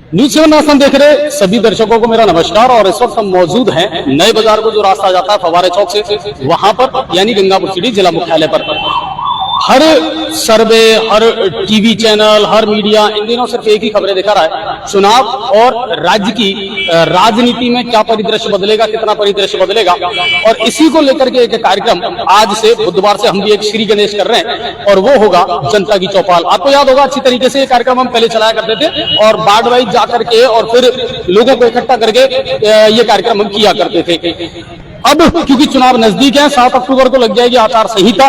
News 7 Assam देख रहे सभी दर्शकों को मेरा नमस्कार। और इस वक्त हम मौजूद हैं नए बाजार को जो रास्ता जाता है फवारे चौक से, वहां पर यानी गंगापुर सिटी जिला मुख्यालय पर हर सर्वे, हर टीवी चैनल, हर मीडिया इन दिनों सिर्फ एक ही खबरें दिखा रहा है, चुनाव और राज्य की राजनीति में क्या परिदृश्य बदलेगा, कितना परिदृश्य बदलेगा। और इसी को लेकर के एक कार्यक्रम आज से बुधवार से हम भी एक श्री गणेश कर रहे हैं और वो होगा जनता की चौपाल। आपको याद होगा अच्छी तरीके से ये कार्यक्रम हम पहले चलाया करते थे और वार्ड वाइज जाकर के और फिर लोगों को इकट्ठा करके ये कार्यक्रम हम किया करते थे। अब क्योंकि चुनाव नजदीक है, 7 अक्टूबर को लग जाएगी आचार संहिता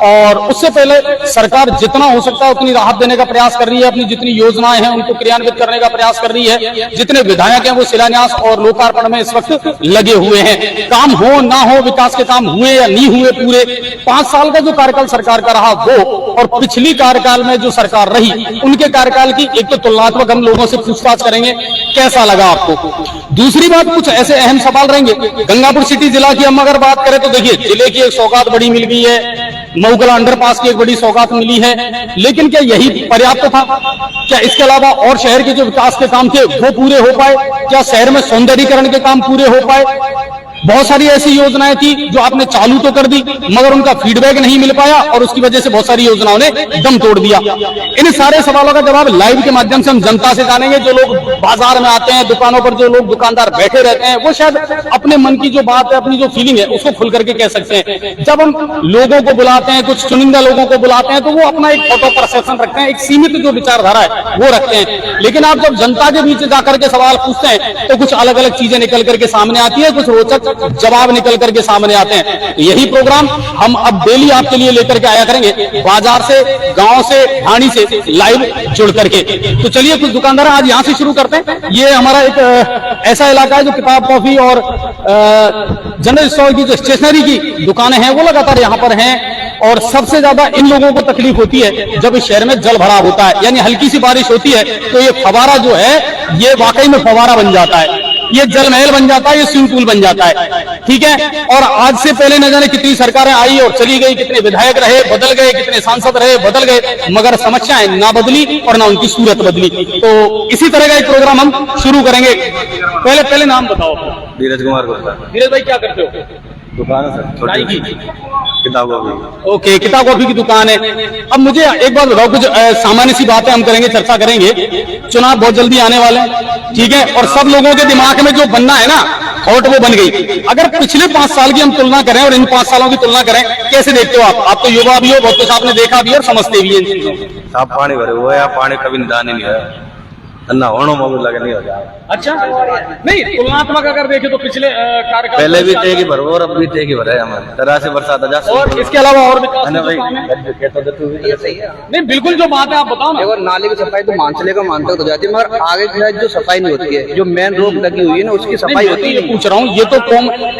और उससे पहले सरकार जितना हो सकता है उतनी राहत देने का प्रयास कर रही है, अपनी जितनी योजनाएं हैं उनको क्रियान्वित करने का प्रयास कर रही है। जितने विधायक हैं वो शिलान्यास और लोकार्पण में इस वक्त लगे हुए हैं। काम हो ना हो, विकास के काम हुए या नहीं हुए, पूरे 5 साल का जो कार्यकाल सरकार का रहा वो और पिछली कार्यकाल में जो सरकार रही उनके कार्यकाल की एक तो तुलनात्मक हम लोगों से पूछताछ करेंगे, कैसा लगा आपको। दूसरी बात, कुछ ऐसे अहम सवाल रहेंगे। गंगापुर सिटी जिला की हम अगर बात करें तो देखिए जिले की एक सौगात बड़ी मिल गई है, मऊकला अंडरपास की एक बड़ी सौगात मिली है, लेकिन क्या यही पर्याप्त था? क्या इसके अलावा और शहर के जो विकास के काम थे वो पूरे हो पाए? क्या शहर में सौंदर्यीकरण के काम पूरे हो पाए? बहुत सारी ऐसी योजनाएं थी जो आपने चालू तो कर दी मगर उनका फीडबैक नहीं मिल पाया और उसकी वजह से बहुत सारी योजनाओं ने दम तोड़ दिया। इन सारे सवालों का जवाब लाइव के माध्यम से हम जनता से जानेंगे। जो लोग बाजार में आते हैं, दुकानों पर जो लोग दुकानदार बैठे रहते हैं, वो शायद अपने मन की जो बात है, अपनी जो फीलिंग है उसको खुल करके कह सकते हैं। जब हम लोगों को बुलाते हैं, कुछ चुनिंदा लोगों को बुलाते हैं, तो वो अपना एक फोटो परसेप्शन रखते हैं, एक सीमित जो विचारधारा है वो रखते हैं। लेकिन आप जब जनता के बीच जाकर के सवाल पूछते हैं तो कुछ अलग अलग चीजें निकल करके सामने आती है, कुछ रोचक जवाब निकल करके सामने आते हैं। यही प्रोग्राम हम अब डेली आपके लिए लेकर के आया करेंगे, बाजार से, गांव से, ढाणी से लाइव जुड़ करके। तो चलिए कुछ दुकानदार आज यहां से शुरू करते हैं। ये हमारा एक ऐसा इलाका है जो किताब, कॉफी और जनरल स्टोर की जो स्टेशनरी की दुकानें हैं वो लगातार यहाँ पर हैं। और सबसे ज्यादा इन लोगों को तकलीफ होती है जब इस शहर में जल भराव होता है, यानी हल्की सी बारिश होती है तो ये फवारा जो है ये वाकई में फवारा बन जाता है, ये जल महल बन जाता है, ये स्विमिंग पूल बन जाता है। ठीक है। और आज से पहले न जाने कितनी सरकारें आई और चली गई, कितने विधायक रहे बदल गए, कितने सांसद रहे बदल गए, मगर समस्याएं ना बदली और ना उनकी सूरत बदली। तो इसी तरह का एक प्रोग्राम हम शुरू करेंगे। पहले नाम बताओ। धीरज कुमार गुप्ता। धीरज भाई क्या करते हो? दुकान है सर, चाय की, किताब कॉपी। ओके, किताब कॉपी की दुकान है। अब मुझे एक बात बताओ, कुछ सामान्य सी बातें हम करेंगे, चर्चा करेंगे। चुनाव बहुत जल्दी आने वाले हैं, ठीक है, और सब लोगों के दिमाग में जो बनना है ना थॉट वो बन गई। अगर पिछले 5 साल की हम तुलना करें और इन 5 सालों की तुलना करें, कैसे देखते हो आप तो युवा भी हो, बहुत कुछ आपने देखा भी और समझते भी हैं। साफ पानी भरे हुआ है, पानी कभी निदान ही नहीं है, अन्ना होनो मोबाइल लगे नहीं हो जाए। अच्छा, नहीं तुलनात्मक अगर देखें तो पिछले कार्यकाल पहले भी थे कि भर और अब भी थे कि भरे हमारे तरह से बरसात आ जाए। और इसके अलावा और विकास नहीं, बिल्कुल जो बात है आप बताओ ना। और नाले की सफाई तो मान चलेगा, मानते हो तो जाती है, मगर आगे की साइड जो सफाई नहीं होती है, जो मेन रोड लगी हुई है ना उसकी सफाई होती है। पूछ रहा हूँ,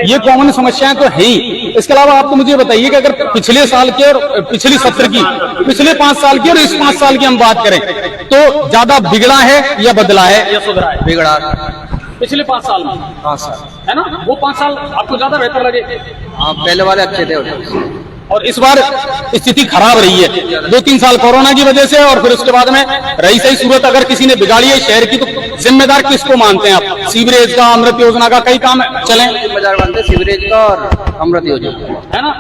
ये कॉमन समस्याएं तो है ही। इसके अलावा आपको मुझे बताइए कि अगर पिछले साल के और पिछले सत्र की, पिछले 5 साल की और इस 5 साल की हम बात करें तो ज्यादा बिगड़ा है या बदला है या सुधरा है? बिगड़ा पिछले 5 साल में। 5 साल है ना, वो 5 साल आपको ज्यादा बेहतर लगे? हाँ, पहले वाले अच्छे थे। और इस बार स्थिति खराब रही है, 2-3 साल कोरोना की वजह से और फिर उसके बाद में रही सही सूरत अगर किसी ने बिगाड़ी है शहर की तो जिम्मेदार किसको मानते हैं आप? सीवरेज का, अमृत योजना का, कई काम चले, जिम्मेदार बनते सीवरेज का और अमृत योजना, है ना।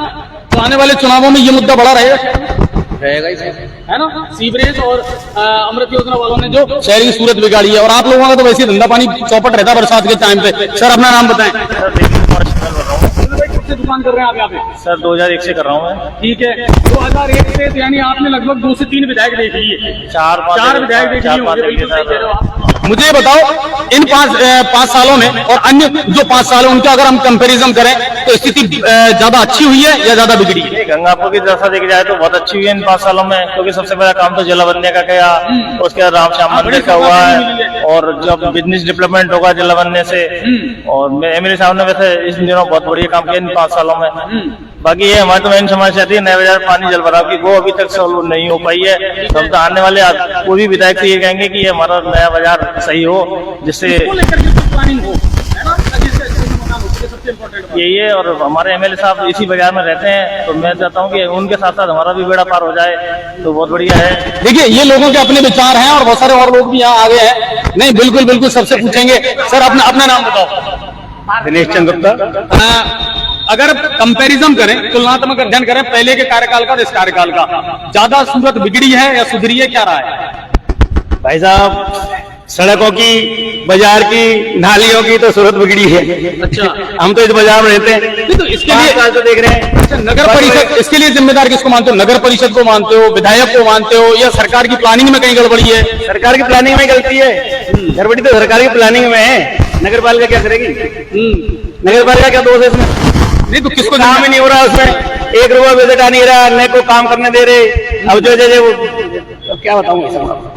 तो आने वाले चुनावों में ये मुद्दा बड़ा रहेगा ही, है ना। सीवरेज और अमृत योजना वालों ने जो शहर की सूरत बिगाड़ी है। और आप लोगों का तो वैसे धंधा पानी चौपट रहता है बरसात के टाइम पे। सर अपना नाम बताएं। दुकान कर रहे हैं आप यहाँ पे? सर 2001 से कर रहा हूँ मैं। ठीक है, 2001 से यानी आपने लगभग 2 से 3 विधायक देख लिए? 4-5 विधायक देख लिए होंगे। बिल्कुल सही कह रहे हो आप। मुझे बताओ इन 5 सालों में और अन्य जो 5 साल है उनका अगर हम कंपैरिजन करें तो स्थिति ज्यादा अच्छी हुई है या ज्यादा बिगड़ी है? गंगापुर की दशा देखी जाए तो बहुत अच्छी हुई है इन 5 सालों में, क्योंकि सबसे बड़ा काम तो जलावन्य का किया, उसके बाद राम श्याम मंदिर का हुआ है और जब बिजनेस डेवलपमेंट होगा जलावन्य से, और एमएलए साहब ने वैसे इस दिनों बहुत बढ़िया काम किया इन 5 सालों में। बाकी ये हमारी तो मेन समस्या थी नए बाजार पानी जल भराव की, वो अभी तक सॉल्व नहीं हो पाई है। तो हम तो आने वाले कोई भी विधायक से ये कहेंगे कि ये हमारा नया बाजार सही हो, जिससे यही है। और हमारे एमएलए साहब इसी बाजार में रहते हैं, तो मैं चाहता हूँ कि उनके साथ साथ हमारा भी बेड़ा पार हो जाए तो बहुत बढ़िया है। देखिए, ये लोगों के अपने विचार हैं और बहुत सारे और लोग भी यहाँ आ गए हैं। नहीं, बिल्कुल बिल्कुल, सबसे पूछेंगे। सर, अपना नाम बताओ। दिनेश चंद्र गुप्ता। अगर कंपैरिजन करें, तुलनात्मक अध्ययन करें पहले के कार्यकाल का और इस कार्यकाल का, ज्यादा सूरत बिगड़ी है या सुधरी है, क्या रहा है? भाई साहब, सड़कों की, बाजार की, नालियों की तो सूरत बिगड़ी है। अच्छा, हम तो इस बाजार में रहते हैं, नहीं तो इसके लिए तो देख रहे हैं। अच्छा, नगर परिषद इसके लिए जिम्मेदार किसको मानते हो? नगर परिषद को मानते हो, विधायक को मानते हो, या सरकार की प्लानिंग में कहीं गड़बड़ी है? सरकार की प्लानिंग में गलती है। गड़बड़ी तो सरकार की प्लानिंग में है, नगर पालिका क्या करेगी? नगर पालिका क्या दोष है इसमें? नहीं तो किसको काम ही नहीं हो रहा उसमें, 1 रुपया बजट आ नहीं रहा, न को काम करने दे रहे। अब जो वो क्या बताऊं,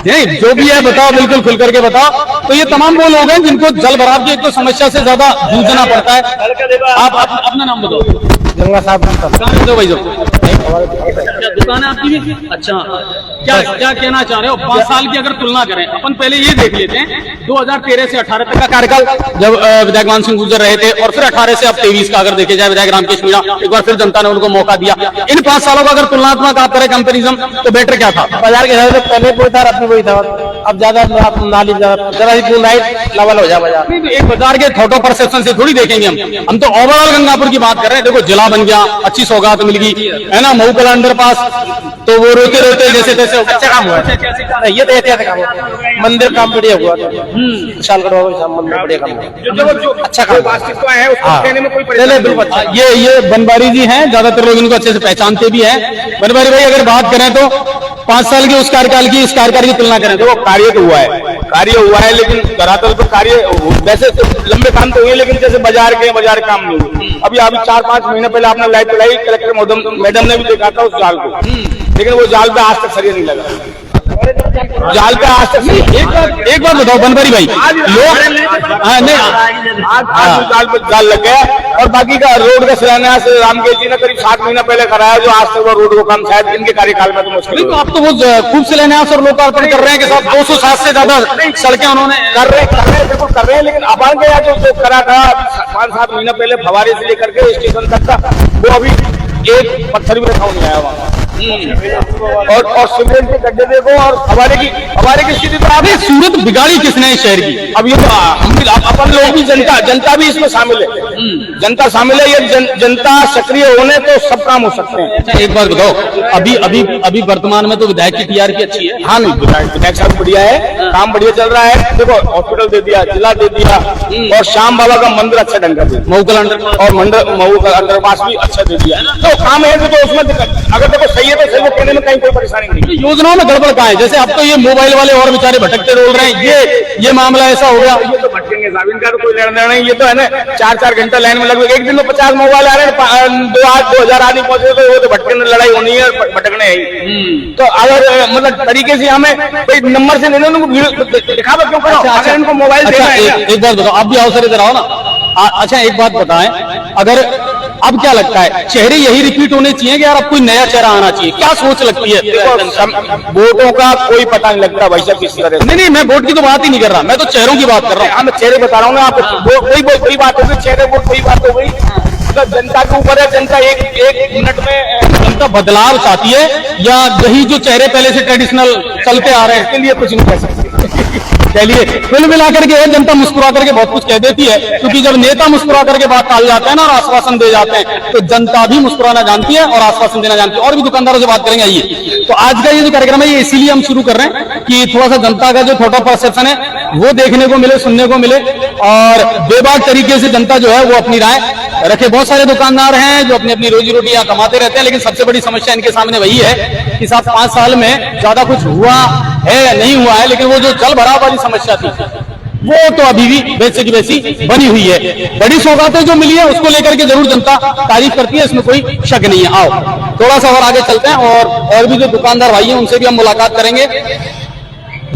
नहीं, जो भी है बताओ, बिल्कुल खुल करके बताओ। तो ये तमाम वो लोग हैं जिनको जल भराव की एक तो समस्या से ज्यादा जूझना पड़ता है। आप अपना नाम बताओ। गंगा साहब कहाँ रहते हो भाई साहब? क्या दुकान है आपकी भी? अच्छा, क्या कहना चाह रहे हो? 5 साल की अगर तुलना करें, अपन पहले ये देख लेते हैं 2013 से 18 तक का कार्यकाल, जब विधायक मान सिंह गुर्जर रहे थे, और फिर 18 से अब 23 का अगर देखे जाए विधायक रामकेश मीणा, एक बार फिर जनता ने उनको मौका दिया। इन 5 सालों का अगर तुलनात्मक आप करें कंपेरिजन, तो बेटर क्या था? बाजार के हिसाब से पहले कोई था, अपने कोई था। अब ज्यादा नाली जरा लेवल हो जाए बाजार। नहीं तो एक बाजार के थोटो परसेप्शन से थोड़ी देखेंगे हम तो ओवरऑल गंगापुर की बात कर रहे हैं। देखो, जिला बन गया, अच्छी सौगात मिल गई, है ना, मऊ कला अंडर पास, तो वो रोते रोते जैसे तैसे अच्छा काम हुआ है। ये तो ऐतिहासिक काम हुआ, मंदिर काम बढ़िया हुआ, विशाल मंदिर बढ़िया काम हुआ, अच्छा काम है। ये बनबारी जी हैं, ज्यादातर लोग इनको अच्छे से पहचानते भी हैं। बनबारी भाई, अगर बात करें तो 5 साल के उस कार्यकाल की इस कार्यकाल की तुलना करें तो कार्य तो हुआ है, लेकिन धरातल तो कार्य वैसे तो लंबे काम तो हुए, लेकिन जैसे बाजार काम नहीं हुए। अभी 4-5 महीने पहले आपने लाइट चलाई, कलेक्टर मैडम ने भी देखा था उस जाल को, लेकिन वो जाल पे आज तक सरिया नहीं लगा। जाल पे आज तक एक बात बताओ बनबारी भाई, लोग आज जाल लग गया। और बाकी का रोड का शिलान्यास रामकेश जी ने करीब 7 महीना पहले कराया, जो आज तक वो रोड को काम शायद इनके कार्यकाल में तो मुश्किल। तो आप तो वो खूब शिलान्यास और लोकार्पण कर रहे हैं कि साहब 207 से ज्यादा सड़कें उन्होंने कर रहे हैं, लेकिन अपन के यहाँ जो करा था 5-7 महीना पहले फवारे से लेकर के स्टेशन तक का, वो अभी एक पत्थर भी रखा नहीं आया वहाँ। और सीमेंट के गड्ढे देखो, और हमारे की स्थिति तो अभी सूरत बिगाड़ी किसने शहर की? अब ये तो हम भी, अपन लोग भी, जनता भी इसमें शामिल है। जनता शामिल है, ये जनता सक्रिय होने तो सब काम हो सकते हैं। अच्छा, एक बात बताओ, अभी वर्तमान में तो विधायक की टीआरपी अच्छी है? हाँ, नहीं, विधायक साहब बढ़िया है, काम बढ़िया चल रहा है। देखो, हॉस्पिटल दे दिया, जिला दे दिया, और श्याम बाबा का मंदिर अच्छा ढंग का, मऊ का अंडर और मऊ का अंडरपास भी अच्छा दे दिया। तो काम है तो उसमें अगर देखो सही है तो सही, वो कहने में कहीं कोई परेशानी नहीं। योजनाओं में गड़बड़ कहाँ है? जैसे अब तो ये मोबाइल वाले और बेचारे भटकते बोल रहे हैं, ये मामला ऐसा हो गया। ये तो भटकेंगे साहब, इनका तो कोई लेना देना नहीं। ये तो है ना, 4-4 घंटा लाइन में लगभग एक दिन में 50 मोबाइल आ रहे हैं, 2,000 आदमी पहुंचे, तो वो तो भटकने लड़ाई होनी है, भटकने है। तो अगर मतलब तरीके से हमें कोई नंबर से लेने, उनको दिखावा क्यों करो? अगर इनको मोबाइल देना है। एक बात बताओ, आप भी अवसर इधर आओ ना। अच्छा, एक बात बताएं, अगर अब क्या लगता है, चेहरे यही रिपीट होने चाहिए कि यार अब कोई नया चेहरा आना चाहिए? क्या सोच लगती है? वोटों का कोई पता नहीं लगता भाई साहब किस तरह। नहीं, मैं वोट की तो बात ही नहीं कर रहा, मैं तो चेहरों की बात कर रहा हूँ। मैं चेहरे बता रहा हूँ ना आपको। कोई बात हो गई, चेहरे वो कोई बात हो गई, मतलब जनता के ऊपर है। जनता एक मिनट में जनता बदलाव चाहती है, या यही जो चेहरे पहले से ट्रेडिशनल चलते आ रहे हैं इसके लिए कुछ नहीं कह सकते। चलिए, कुल मिलाकर के जनता मुस्कुरा करके बहुत कुछ कह देती है, क्योंकि जब नेता मुस्कुरा करके बात टाल जाते हैं ना और आश्वासन दे जाते हैं, तो जनता भी मुस्कुराना जानती है और आश्वासन देना जानती है। और भी दुकानदारों से बात करेंगे। आइए, तो आज का ये जो कार्यक्रम है, ये इसीलिए हम शुरू कर रहे हैं कि थोड़ा सा जनता का जो थोड़ा परसेप्शन है वो देखने को मिले, सुनने को मिले, और बेबाक तरीके से जनता जो है वो अपनी राय रखे। बहुत सारे दुकानदार हैं जो अपनी अपनी रोजी रोटी यहाँ कमाते रहते हैं, लेकिन सबसे बड़ी समस्या इनके सामने वही है कि साहब 5 साल में ज्यादा कुछ हुआ है या नहीं हुआ है, लेकिन वो जो जल भराव वाली समस्या थी वो तो अभी भी वैसे की वैसी बनी हुई है। बड़ी सौगातें जो मिली है उसको लेकर के जरूर जनता तारीफ करती है, इसमें कोई शक नहीं है। आओ थोड़ा सा और आगे चलते हैं, और भी जो दुकानदार भाई हैं उनसे भी हम मुलाकात करेंगे।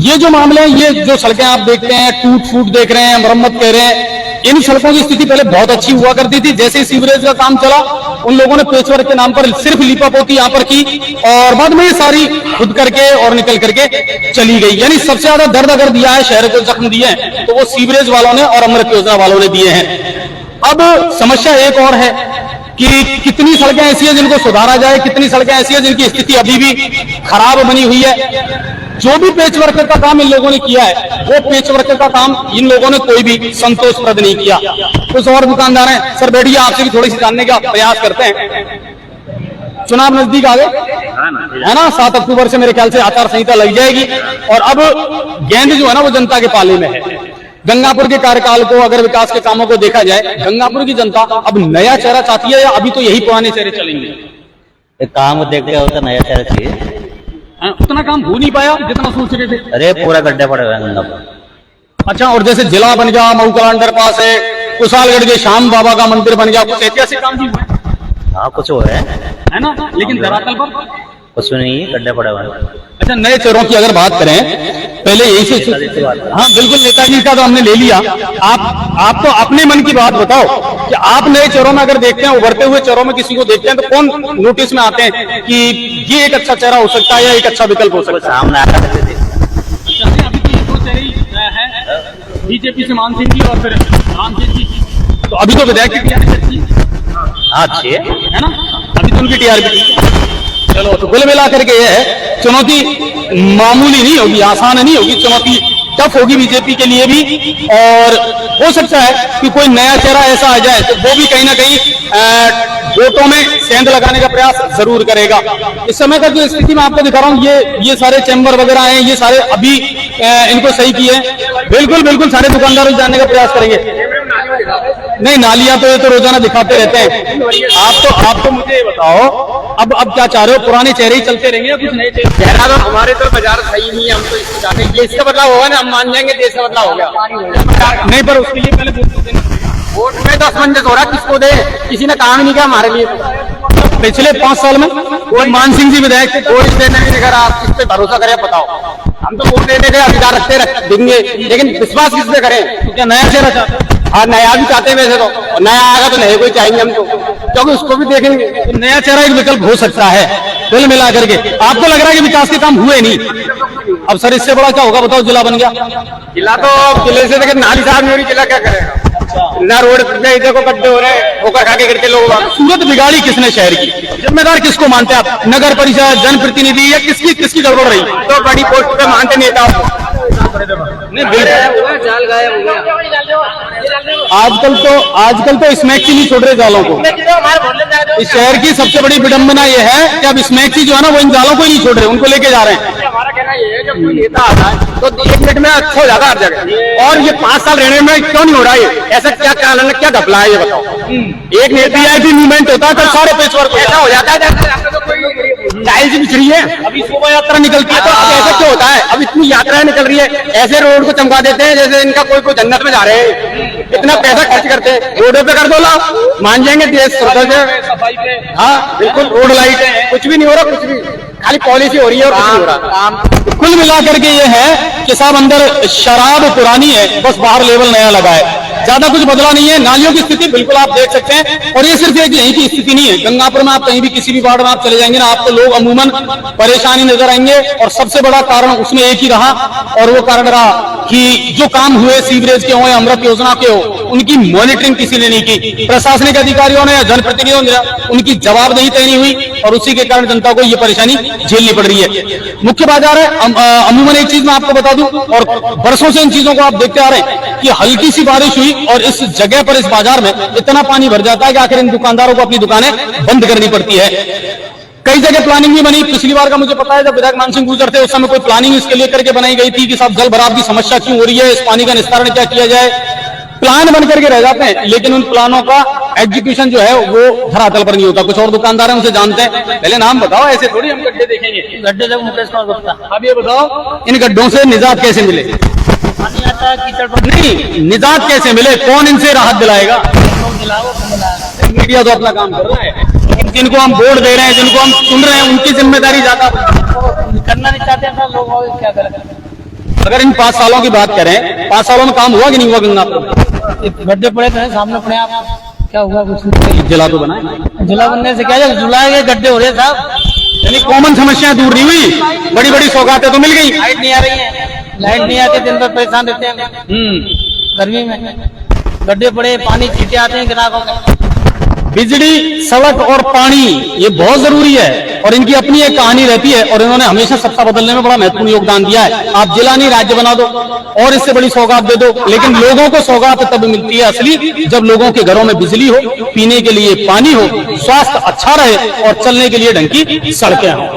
ये जो मामले हैं, ये जो सड़कें आप देखते हैं, टूट फूट देख रहे हैं, मरम्मत कह रहे हैं, इन सड़कों की स्थिति पहले बहुत अच्छी हुआ करती थी। जैसे ही सीवरेज का काम चला, उन लोगों ने पेचवर्क के नाम पर सिर्फ लीपापोती यहाँ पर की, और बाद में ये सारी खुद करके और निकल करके चली गई। यानी सबसे ज्यादा दर्द अगर दिया है, शहर को जख्म दिए हैं, तो वो सीवरेज वालों ने और अमृत योजना वालों ने दिए हैं। अब समस्या एक और है कि कितनी सड़कें ऐसी हैं जिनको सुधारा जाए, कितनी सड़कें ऐसी हैं जिनकी स्थिति अभी भी खराब बनी हुई है। जो भी पेचवर्क का काम इन लोगों ने किया है, वो पेचवर्क का काम इन लोगों ने कोई भी संतोषप्रद नहीं किया। कुछ और दुकानदार हैं, सर बैठिए, आपसे भी थोड़ी सी जानने का प्रयास करते हैं। चुनाव नजदीक आ गए है ना, 7 अक्टूबर से मेरे ख्याल से आचार संहिता लग जाएगी और अब गेंद जो है ना वो जनता के पाले में है। गंगापुर के कार्यकाल को अगर विकास के कामों को देखा जाए, गंगापुर की जनता अब नया चेहरा चाहती है या अभी तो यही पुराने चेहरे चलेंगे? काम देखते हो तो नया चेहरा चाहिए। उतना काम हो नहीं पाया जितना सोच रहे थे। अरे पूरा गड्ढे पड़े हुए हैं गंगापुर। अच्छा, और जैसे जिला बन गया, मऊ कला अंडर पास है, कुशालगढ़ के श्याम बाबा का मंदिर बन गया, कुछ ऐतिहासिक काम भी हुए हाँ कुछ हुआ है ना, लेकिन धरातल पर कुछ नहीं है, गड्ढे पड़े हुए हैं। अच्छा, नए चेहरों की अगर बात करें, पहले यही से हाँ बिल्कुल, नेताजी का तो हमने ले लिया। आप तो अपने मन की बात बताओ कि आप नए चेहरों में अगर देखते हैं, उभरते हुए चेहरों में किसी को देखते हैं तो कौन नोटिस में आते हैं कि ये एक अच्छा चेहरा हो सकता है या एक अच्छा विकल्प हो सकता है? सामने आकर अभी तो ये दो चेहरे ही हैं, बीजेपी से मान सिंह जी और फिर रामचंद्र जी। तो अभी तो विधायक की टीआरपी अच्छी अच्छी है ना, अभी तो उनकी टीआरपी। चलो, तो कुल मिलाकर के ये है, चुनौती मामूली नहीं होगी, आसान नहीं होगी, चुनौती टफ होगी बीजेपी के लिए भी। और हो सकता है कि कोई नया चेहरा ऐसा आ जाए तो वो भी कहीं ना कहीं वोटों में सेंध लगाने का प्रयास जरूर करेगा। इस समय का जो स्थिति मैं आपको दिखा रहा हूँ, ये सारे चैम्बर वगैरह हैं, ये सारे अभी इनको सही किए। बिल्कुल बिल्कुल सारे दुकानदारों जानने का प्रयास करेंगे। नहीं, नालियां तो ये तो रोजाना दिखाते रहते हैं। आप तो मुझे ये बताओ, अब क्या चाह रहे हो? पुराने चेहरे ही चलते रहेंगे या कुछ नए चेहरा? तो हमारे तो बाजार सही नहीं है, हम तो इसको चाहते हैं। इसका बदलाव होगा ना, हम मान जाएंगे देश का बदलाव हो गया। नहीं, पर उसके लिए पहले वोट में तो असमंजस हो रहा है, किसको दे, किसी ने काम ही नहीं किया हमारे लिए। पिछले 5 साल में कोई मान सिंह जी विधायक थे, कोई देने नहीं, अगर आप किस पे भरोसा करें बताओ। हम तो वोट देने के अधिकार देंगे, लेकिन विश्वास किस पे करें? तो क्या नया चेहरा चाहते हैं? हाँ, नया भी चाहते हैं वैसे तो, नया आएगा तो नए कोई चाहेंगे हम तो, क्योंकि उसको भी देखेंगे। तो नया चेहरा एक विकल्प हो सकता है कुल मिला करके। आपको लग रहा है कि विकास के काम हुए नहीं? अब सर इससे बड़ा क्या होगा बताओ? जिला बन गया, जिला तो जिले से लेकर नाली साहब नहीं, जिला क्या करेगा? ना रोड पे इधर को गड्ढे हो रहे, होकर खा के गिरते लोग। सूरत बिगाड़ी किसने शहर की? जिम्मेदार किसको मानते हैं आप? नगर परिषद, जनप्रतिनिधि या किसकी गड़बड़ रही? तो बड़ी पोस्ट पे मानते नेता नहीं, आजकल तो स्मैक्सी नहीं छोड़ रहे जालों को। इस शहर की सबसे बड़ी विडंबना यह है कि अब स्मैक्सी जो है ना वो इन जालों को ही नहीं छोड़ रहे, उनको लेके जा रहे हैं। हमारा कहना ये है, जब कोई नेता आता है तो 1 मिनट में अच्छा हो जाता हर जगह, और ये 5 साल रहने में क्यों नहीं हो रहा है? ऐसा क्या कारण है, क्या घपला है ये बताओ? एक नेता वीआईपी मूवमेंट होता है तो सारे पेचवर्क ऐसा हो जाता है, जैसे कोई टाइल्स बिछ रही है, अभी शोभा यात्रा निकलती है तो अब ऐसा क्यों होता है? अब इतनी यात्राएं निकल रही है, ऐसे रोड को चमका देते हैं जैसे इनका कोई जन्नत में जा रहे हैं। इतना पैसा खर्च करते हैं, रोडों पे कर दो ला, मान जाएंगे देश सफाई पे। हाँ बिल्कुल, रोड लाइट है, कुछ भी नहीं हो रहा, कुछ भी खाली पॉलिसी हो रही है और कुछ नहीं हो रहा। कुल मिलाकर के ये है कि साहब अंदर शराब पुरानी है, बस बाहर लेवल नया लगा है, ज्यादा कुछ बदला नहीं है। नालियों की स्थिति बिल्कुल आप देख सकते हैं, और ये सिर्फ एक यहीं की स्थिति नहीं है, गंगापुर में आप कहीं भी किसी भी वार्ड में आप चले जाएंगे ना, आपको लोग अमूमन परेशानी नजर आएंगे। और सबसे बड़ा कारण उसमें एक ही रहा, और वो कारण रहा कि जो काम हुए सीवरेज के हो या अमृत योजना के हो, उनकी मॉनिटरिंग किसी ने नहीं की। प्रशासनिक अधिकारियों ने या जनप्रतिनिधियों ने उनकी जवाबदेही तय नहीं हुई, और उसी के कारण जनता को ये परेशानी झेलनी पड़ रही है। मुख्य बाजार है, अमूमन एक चीज मैं आपको बता दूं, और बरसों से इन चीजों को आप देखते आ रहे हैं कि हल्की सी बारिश हुई और इस जगह पर, इस बाजार में इतना पानी भर जाता है कि आखिर इन दुकानदारों को अपनी दुकानें बंद करनी पड़ती है। कई जगह प्लानिंग भी बनी। पिछली बार का मुझे पता है, जब विधायक मानसिंह गुजर थे उस समय कोई प्लानिंग इसके लिए करके बनाई गई थी कि साहब जल भराव की समस्या क्यों हो रही है, इस पानी का निस्तारण क्या किया जाए। प्लान बन करके रह जाते हैं, लेकिन उन प्लानों का एग्जीक्यूशन जो है वो धरातल पर नहीं होता। कुछ और दुकानदार हैं, उनसे जानते हैं। पहले नाम बताओ, ऐसे थोड़ी हम गड्ढे देखेंगे। गड्ढे जब मुकेश कुमार गुप्ता। अब ये बताओ, इन गड्ढों से निजात कैसे मिले? पानी आता है, कीचड़ पर नहीं, निजात कैसे मिले? कौन इनसे राहत दिलाएगा? मीडिया तो अपना काम कर रहा है, जिनको हम वोट दे रहे हैं, जिनको हम सुन रहे हैं, उनकी जिम्मेदारी ज्यादा करना नहीं चाहते हैं लोग, क्या करें? अगर इन 5 सालों की बात करें, 5 सालों में काम हुआ कि नहीं हुआ गंगापुर? गड्ढे पड़े थे सामने अपने आप, क्या हुआ? कुछ नहीं। जिला तो बना है, जिला बनने से क्या है, जुलाई के गड्ढे हो रहे साहब, यानी कॉमन समस्याएं दूर नहीं हुई, बड़ी बड़ी सौगातें तो मिल गई। लाइट नहीं आ रही है, लाइट नहीं आती, दिन भर परेशान रहते हैं गर्मी में। गड्ढे पड़े, पानी छींटे आते हैं ग्राहकों के। बिजली, सड़क और पानी ये बहुत जरूरी है और इनकी अपनी एक कहानी रहती है और इन्होंने हमेशा सत्ता बदलने में बड़ा महत्वपूर्ण योगदान दिया है। आप जिला नहीं राज्य बना दो और इससे बड़ी सौगात दे दो, लेकिन लोगों को सौगात तब मिलती है असली जब लोगों के घरों में बिजली हो, पीने के लिए पानी हो, स्वास्थ्य अच्छा रहे और चलने के लिए ढंग की सड़कें हों।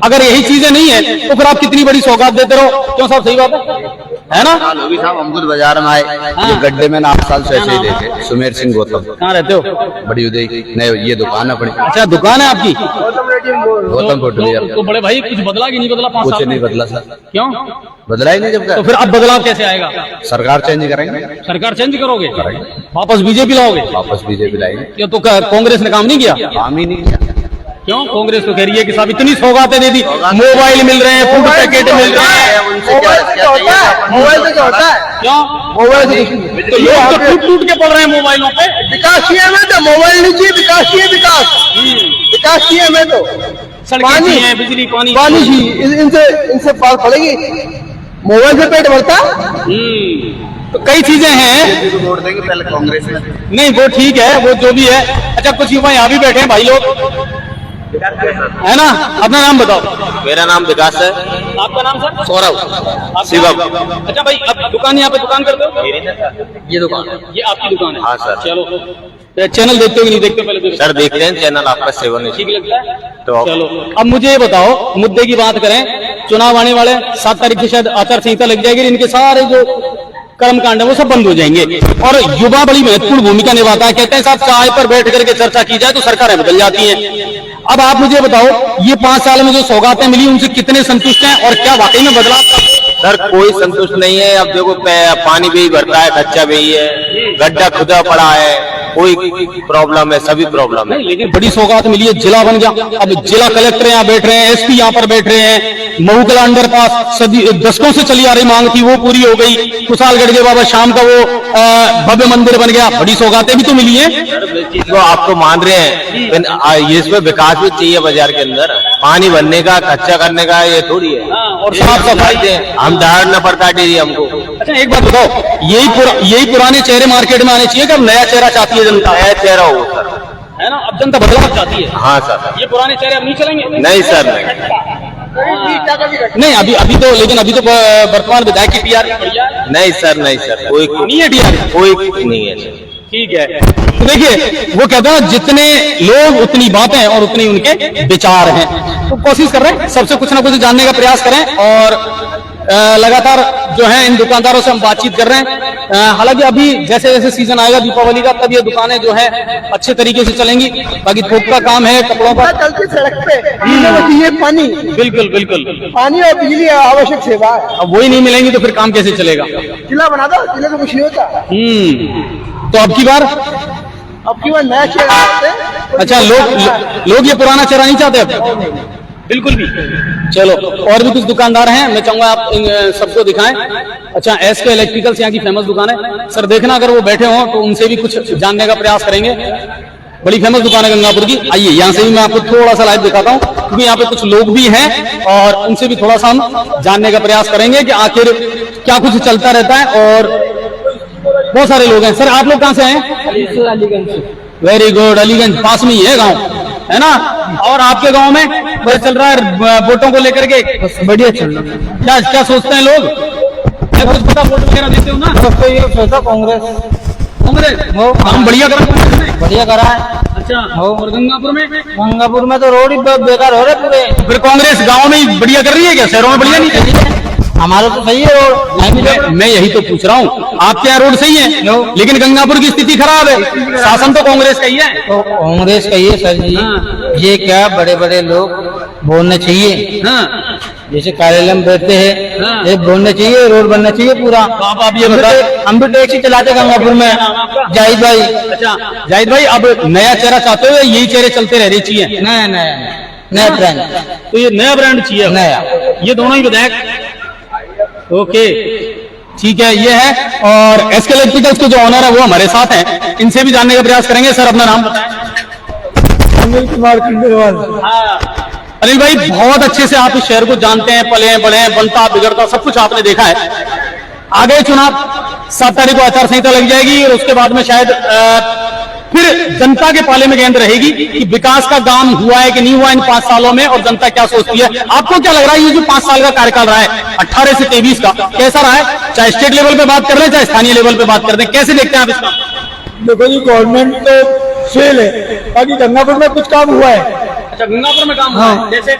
अगर यही चीजें नहीं है तो फिर आप कितनी बड़ी सौगात देते रहो। क्यों साहब, सही बात है ना? लोभी साहब, हम खुद बाजार में आए, ये गड्ढे में 8 साल से ऐसे ही देखे। सुमेर सिंह गौतम। कहाँ रहते हो? बड़ी उदय नहीं, ये दुकान है अपनी। अच्छा, दुकान है आपकी? गौतम फोटो। तो बड़े भाई कुछ बदला कि नहीं बदला? 5 कुछ साल नहीं बदला सर, क्यों? बदला ही नहीं जब तो फिर अब बदलाव कैसे आएगा? सरकार चेंज करेंगे, सरकार चेंज करोगे, वापस बीजेपी लाओगे? वापस बीजेपी लाएंगे। ये तो कांग्रेस ने काम नहीं किया? काम ही नहीं किया। क्यों? कांग्रेस तो कह रही है कि साहब इतनी सौगातें दे दी, मोबाइल मिल रहे हैं, फूड पैकेट मिल रहे हैं। मोबाइल से क्या होता है? क्यों? मोबाइल से तो लोग तो टूट टूट के पड़ रहे हैं मोबाइलों पे। विकास चाहिए हमें तो, मोबाइल नहीं चाहिए, विकास चाहिए, विकास चाहिए हमें तो। सड़कें चाहिए, बिजली, पानी चाहिए, इनसे पार पड़ेगी। मोबाइल से पेट भरता। तो कई चीजें हैं। वोट देंगे पहले कांग्रेस में। नहीं वो ठीक है, वो जो भी है। अच्छा, कुछ युवा यहाँ भी बैठे हैं भाई लोग, है ना? अपना नाम बताओ। मेरा नाम विकास है। आपका नाम सर? सौरभ। शिवम। अच्छा भाई, अब दुकान यहाँ पे दुकान करते हो? ये दुकान, ये आपकी दुकान है? हाँ सर। चलो, तो चैनल देखते हो कि नहीं देखते हो? पहले सर देखते हैं चैनल, आपका सेवन ठीक लगता है तो चलो। अब मुझे ये बताओ, मुद्दे की बात करें, चुनाव आने वाले 7 तारीख से शायद आचार संहिता लग जाएगी, इनके सारे जो कर्म कांड है वो सब बंद हो जाएंगे और युवा बड़ी महत्वपूर्ण भूमिका निभाता है। कहते हैं साहब चाय पर बैठ करके चर्चा की जाए तो सरकारें बदल जाती हैं। अब आप मुझे बताओ, ये 5 साल में जो सौगातें मिली उनसे कितने संतुष्ट हैं और क्या वाकई में बदलाव? सर कोई संतुष्ट नहीं है। अब देखो पानी भी भरता है, कच्चा भी है, गड्ढा खुदा पड़ा है, कोई प्रॉब्लम है, सभी प्रॉब्लम है। लेकिन बड़ी सौगात मिली है, जिला बन गया। अब जिला कलेक्टर यहाँ बैठ रहे हैं, एसपी यहाँ पर बैठ रहे हैं। महूकला अंडरपास सदी दशकों से चली आ रही मांग थी, वो पूरी हो गई। कुशालगढ़ के बाबा शाम का वो भव्य मंदिर बन गया। बड़ी सौगातें भी तो मिली हैं। तो आप तो मान रहे हैं, ये इसमें विकास भी चाहिए बाजार के अंदर। पानी भरने का, कच्चा करने का ये थोड़ी है। और साफ सफाई दे, हम दहाड़ना पड़ता है डेली हमको। अच्छा एक बात बताओ, यही पुराने चेहरे मार्केट में आने चाहिए कि अब नया चेहरा चाहती है जनता? नया चेहरा हो सर, है ना? अब जनता बदलाव चाहती है। हाँ सर। ये पुराने चेहरे अब नहीं चलेंगे? नहीं सर, नहीं। नहीं, अभी तो, लेकिन अभी तो वर्तमान विधायक की टीआर बढ़िया है। नहीं सर, नहीं सर, कोई नहीं है टीआर, कोई नहीं है सर। ठीक है। तो देखिए, वो कहता है जितने लोग उतनी बातें और उतनी उनके विचार हैं। तो कोशिश कर रहे हैं सबसे कुछ ना कुछ जानने का प्रयास करें और लगातार जो है इन दुकानदारों से हम बातचीत कर रहे हैं। हालांकि अभी जैसे जैसे सीजन आएगा दीपावली का, तब ये दुकानें जो है अच्छे तरीके से चलेंगी। बाकी थोक का काम है, कपड़ों का। चलती सड़क पे चाहिए पानी, बिल्कुल बिल्कुल। पानी और बिजली आवश्यक सेवा है। अब वही नहीं मिलेंगी तो फिर काम कैसे चलेगा? जिला बना दो, जिले में कुछ नहीं होता। तो अब की बार नया चेहरा। अच्छा, लोग ये पुराना चेहरा नहीं चाहते अब? बिल्कुल भी। चलो, और भी कुछ दुकानदार हैं, मैं चाहूंगा आप सबको दिखाएं। अच्छा, एसके इलेक्ट्रिकल्स यहाँ की फेमस दुकान है। सर देखना, अगर वो बैठे हों तो उनसे भी कुछ जानने का प्रयास करेंगे। बड़ी फेमस दुकान है गंगापुर की। आइए, यहाँ से भी मैं आपको थोड़ा सा लाइव दिखाता हूँ, क्योंकि यहाँ पे कुछ लोग भी हैं और उनसे भी थोड़ा सा हम जानने का प्रयास करेंगे कि आखिर क्या कुछ चलता रहता है। और बहुत सारे लोग हैं। सर आप लोग कहाँ से हैं? अलीगंज से। वेरी गुड, अलीगंज पास में ही है गाँव, है ना? और आपके गांव में बस चल रहा है वोटों को लेकर के? बढ़िया चल रहा है। क्या सोचते हैं लोग? क्या कुछ पता, वोट वगैरह देते हो ना? तो ये सोचा कांग्रेस काम बढ़िया करा कांग्रेस ने? बढ़िया करा है। अच्छा, और गंगापुर में तो रोड ही बेकार हो रहे पूरे। फिर कांग्रेस गांव में ही बढ़िया कर रही है क्या? शहरों में बढ़िया नहीं कर रही है? हमारा तो सही है रोड। मैं यही तो पूछ रहा हूँ, आपके यहाँ रोड सही है, लेकिन गंगापुर की स्थिति खराब है। शासन तो कांग्रेस का ही है। तो कांग्रेस का ये सर जी, ये क्या बड़े बड़े लोग बोलना चाहिए। हाँ। जैसे कार्यालय में बैठते हैं, हाँ। ये बोलना चाहिए, रोड बनना चाहिए पूरा। तो आप ये बताए, हम भी टैक्सी चलाते गंगापुर में। जाहिद भाई। अच्छा जाहिद भाई, अब नया चेहरा चाहते हो या यही चेहरे चलते रह रही चाहिए? नया ब्रांड। तो ये नया ब्रांड चाहिए, नया। ये दोनों ही विधायक। ओके, ठीक है, ये है। और एसके इलेक्ट्रिकल्स के जो ऑनर है वो हमारे साथ हैं, इनसे भी जानने का प्रयास करेंगे। सर अपना नाम बताएं। अनिल कुमार खंडेलवाल। अनिल भाई, बहुत अच्छे से आप इस शहर को जानते हैं, पले हैं, बड़े हैं, बनता बिगड़ता सब कुछ आपने देखा है। आ गए चुनाव, 7 तारीख को आचार संहिता लग जाएगी और उसके बाद में शायद फिर जनता के पाले में गेंद रहेगी कि विकास का काम हुआ है कि नहीं हुआ इन 5 सालों में, और जनता क्या सोचती है। आपको क्या लग रहा है ये जो 5 साल का कार्यकाल रहा है 18 से 23 का, कैसा रहा है? चाहे स्टेट लेवल पे बात कर रहे हैं चाहे स्थानीय लेवल पे बात कर रहे हैं, कैसे देखते हैं आप इसका? देखो जी, गवर्नमेंट तो फेल है, बाकी गंगापुर में कुछ काम हुआ है। अच्छा, गंगापुर में काम हुआ है, जैसे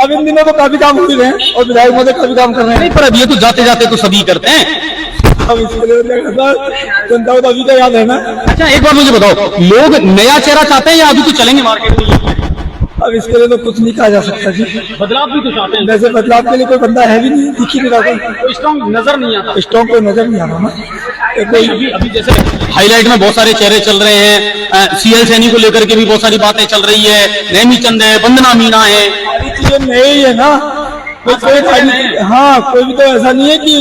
अब इन दिनों तो काफी काम हो रहे हैं और विधायक महोदय काफी काम कर रहे हैं। नहीं, पर अब ये तो जाते जाते तो सभी करते हैं। अब इसके लिए जनता को तो अभी का याद है ना। अच्छा, एक बात मुझे बताओ, लोग नया चेहरा चाहते हैं या अभी तो चलेंगे मार्केट में? अब इसके लिए तो कुछ नहीं कहा जा सकता जी। बदलाव भी तो चाहते हैं, वैसे बदलाव के लिए कोई बंदा है भी नहीं, दिख ही नहीं रहा, कोई स्ट्रॉन्ग नजर नहीं आता। स्टॉक कोई नजर नहीं आ रहा ना। अभी अभी जैसे हाईलाइट में बहुत सारे चेहरे चल रहे हैं, सीएल सैनी को लेकर के भी बहुत सारी बातें चल रही है, नेमी चंद है, वंदना मीना है, सारी चीजें नई है ना। हाँ, कोई भी तो ऐसा नहीं है कि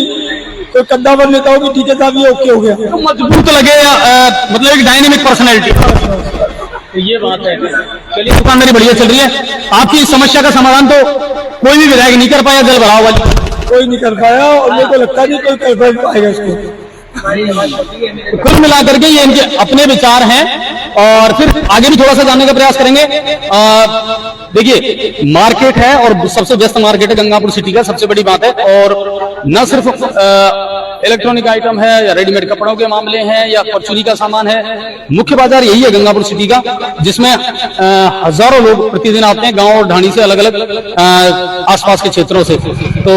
कोई कद्दावर नेता हो कि ठीक है साहब ये ओके हो गया। तो मजबूत लगे मतलब एक डायनेमिक पर्सनैलिटी, तो ये बात है। चलिए, दुकानदारी बढ़िया चल रही है। आपकी इस समस्या का समाधान तो कोई भी विधायक नहीं कर पाया, जल भराव वाली कोई नहीं कर पाया, और मेरे को लगता नहीं कोई कर पाएगा इसको। कुल मिलाकर के ये इनके अपने विचार हैं, और फिर आगे भी थोड़ा सा जानने का प्रयास करेंगे। देखिए, मार्केट है और सबसे व्यस्त मार्केट है गंगापुर सिटी का, सबसे बड़ी बात है। और न सिर्फ इलेक्ट्रॉनिक आइटम है या रेडीमेड कपड़ों के मामले हैं या परचूनी का सामान है, मुख्य बाजार यही है गंगापुर सिटी का, जिसमें हजारों लोग प्रतिदिन आते हैं, गांव और ढाणी से, अलग अलग आसपास के क्षेत्रों से। तो